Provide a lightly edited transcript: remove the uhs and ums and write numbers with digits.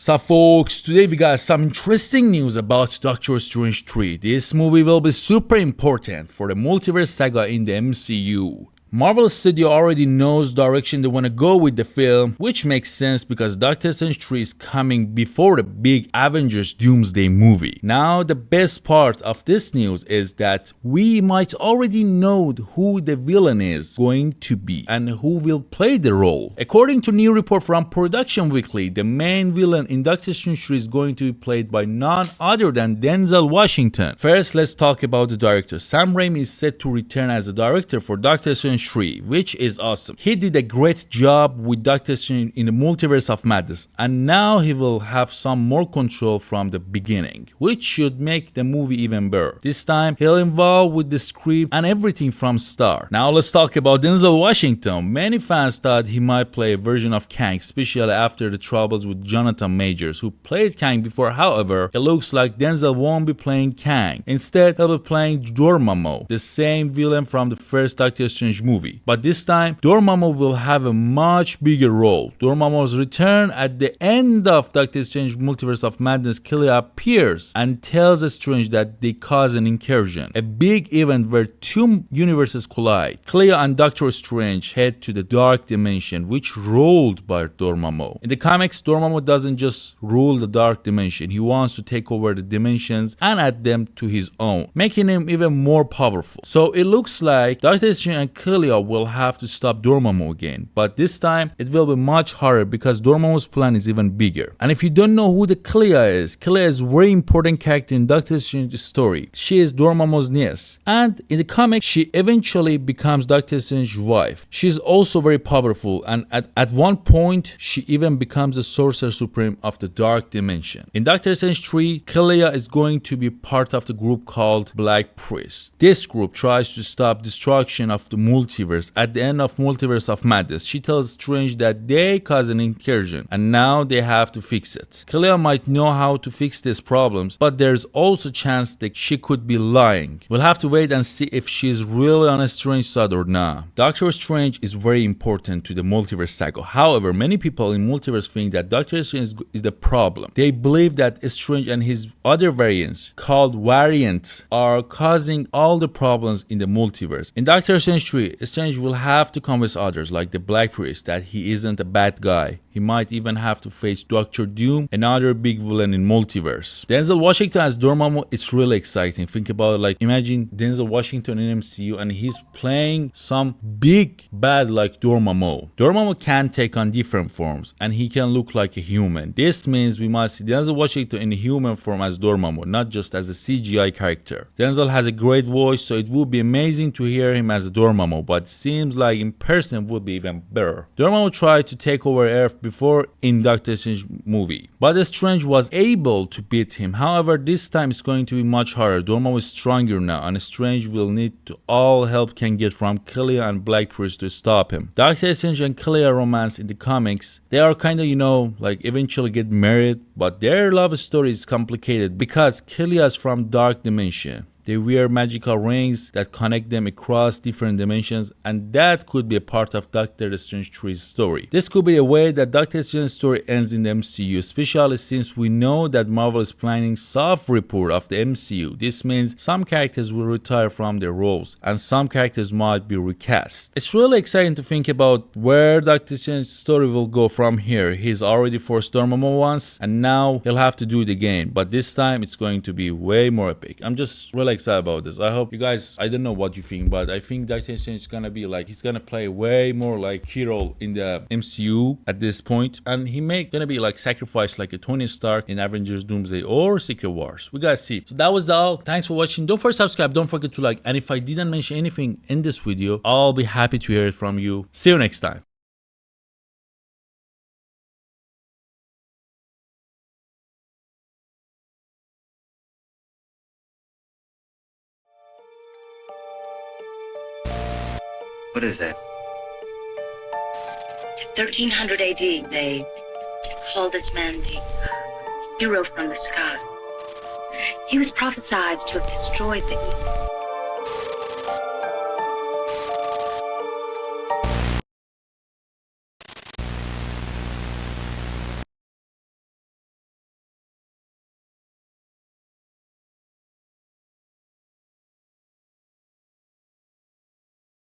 What's up, folks? Today we got some interesting news about Doctor Strange 3. This movie will be super important for the multiverse saga in the MCU. Marvel Studio already knows the direction they want to go with the film, which makes sense because Doctor Strange 3 is coming before the big Avengers Doomsday movie. Now, the best part of this news is that we might already know who the villain is going to be and who will play the role. According to new report from Production Weekly, the main villain in Doctor Strange 3 is going to be played by none other than Denzel Washington. First, let's talk about the director. Sam Raimi is set to return as a director for Doctor Strange 3, which is awesome. He did a great job with Doctor Strange in the Multiverse of Madness, and now he will have some more control from the beginning, which should make the movie even better. This time, he'll involve with the script and everything from start. Now let's talk about Denzel Washington. Many fans thought he might play a version of Kang, especially after the troubles with Jonathan Majors, who played Kang before. However, it looks like Denzel won't be playing Kang. Instead, he'll be playing Dormammu, the same villain from the first Doctor Strange movie. But this time, Dormammu will have a much bigger role. Dormammu's return at the end of Doctor Strange Multiverse of Madness, Clea appears and tells Strange that they cause an incursion, a big event where two universes collide. Clea and Doctor Strange head to the dark dimension, which ruled by Dormammu. In the comics, Dormammu doesn't just rule the dark dimension. He wants to take over the dimensions and add them to his own, making him even more powerful. So it looks like Doctor Strange and Clea will have to stop Dormammu again, but this time it will be much harder because Dormammu's plan is even bigger. And if you don't know who the Clea is a very important character in Doctor Strange's story. She is Dormammu's niece, and in the comics she eventually becomes Doctor Strange's wife. She is also very powerful, and at one point she even becomes the Sorcerer Supreme of the Dark Dimension. In Doctor Strange 3, Clea is going to be part of the group called Black Priest. This group tries to stop destruction of the multiverse. At the end of Multiverse of Madness, she tells Strange that they caused an incursion and now they have to fix it. Clea might know how to fix these problems, but there's also a chance that she could be lying. We'll have to wait and see if she's really on a Strange side or not. Doctor Strange is very important to the multiverse saga. However, many people in multiverse think that Doctor Strange is the problem. They believe that Strange and his other variants, called variants, are causing all the problems in the multiverse. In Doctor Strange 3, Strange will have to convince others, like the Black Priest, that he isn't a bad guy. He might even have to face Doctor Doom, another big villain in multiverse. Denzel Washington as Dormammu, it's really exciting. Think about it, like imagine Denzel Washington in MCU and he's playing some big bad like Dormammu. Dormammu can take on different forms and he can look like a human. This means we must see Denzel Washington in human form as Dormammu, not just as a CGI character. Denzel has a great voice, so it would be amazing to hear him as a Dormammu, but it seems like in person would be even better. Dormammu tried to take over Earth before in Doctor Strange movie, but Strange was able to beat him. However, this time it's going to be much harder. Dormammu is stronger now and Strange will need all help can get from Clea and Black Priest to stop him. Doctor Strange and Clea romance in the comics, they are kind of, like eventually get married, but their love story is complicated because Clea is from Dark Dimension. They wear magical rings that connect them across different dimensions, and that could be a part of Doctor Strange 3's story. This could be a way that Doctor Strange's story ends in the MCU, especially since we know that Marvel is planning soft reboot of the MCU. This means some characters will retire from their roles, and some characters might be recast. It's really exciting to think about where Doctor Strange's story will go from here. He's already forced Dormammu once, and now he'll have to do it again, but this time it's going to be way more epic. I'm just really excited about this. I hope you guys, I don't know what you think, but I think Doctor Strange is gonna be like, he's gonna play way more like hero in the MCU at this point, and he may gonna be like sacrificed like a Tony Stark in Avengers Doomsday or Secret Wars. We gotta see. So that was all. Thanks for watching. Don't forget to subscribe, don't forget to like, and if I didn't mention anything in this video, I'll be happy to hear it from you. See you next time. What is that? 1300 AD, they called this man the hero from the sky. He was prophesied to have destroyed the evil